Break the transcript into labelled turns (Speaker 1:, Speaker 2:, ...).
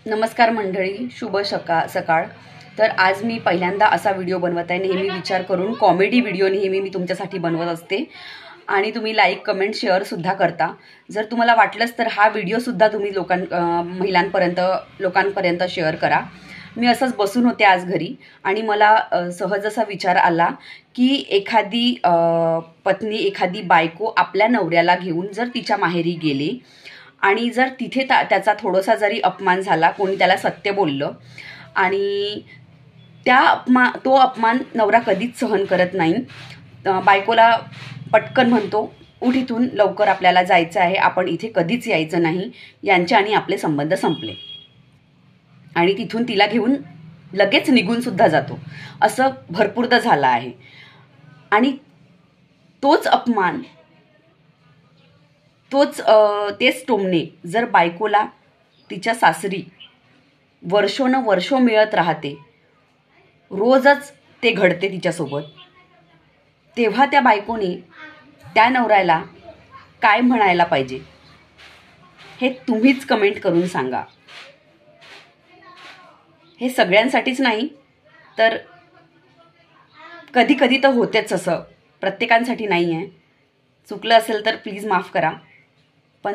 Speaker 1: नमस्कार मंडळी, शुभ सकाळ. तर आज मी पहिल्यांदा असा व्हिडिओ बनवत आहे. नेहमी विचार करून कॉमेडी व्हिडिओ नेहमी मी तुमच्यासाठी बनवत असते आणि तुम्ही लाईक, कमेंट, शेअरसुद्धा करता. जर तुम्हाला वाटलंच तर हा व्हिडिओसुद्धा तुम्ही लोकांपर्यंत शेअर करा. मी असंच बसून होते आज घरी आणि मला सहज असा विचार आला की एखादी पत्नी, एखादी बायको आपल्या नवऱ्याला घेऊन जर तिच्या माहेरी गेली आणि जर तिथे त्याचा थोडासा जरी अपमान झाला, कोणी त्याला सत्य बोललं आणि तो अपमान नवरा कधीच सहन करत नाही. बायकोला पटकन म्हणतो, उठ इथून, लवकर आपल्याला जायचं आहे, आपण इथे कधीच यायचं नाही, यांचे आणि आपले संबंध संपले. आणि तिथून तिला घेऊन लगेच निघून सुद्धा जातो. असं भरपूरदा झालं आहे. आणि तोच अपमान, तेच टोमणे जर बायकोला तिच्या सासरी वर्षोनवर्षो मिळत राहते, रोजच ते घडते तिच्यासोबत, तेव्हा त्या बायकोने त्या नवऱ्याला काय म्हणायला पाहिजे हे तुम्हीच कमेंट करून सांगा. हे सगळ्यांसाठीच नाही तर कधी कधी तर होतेच, असं प्रत्येकांसाठी नाही आहे. चुकलं असेल तर प्लीज माफ करा. पण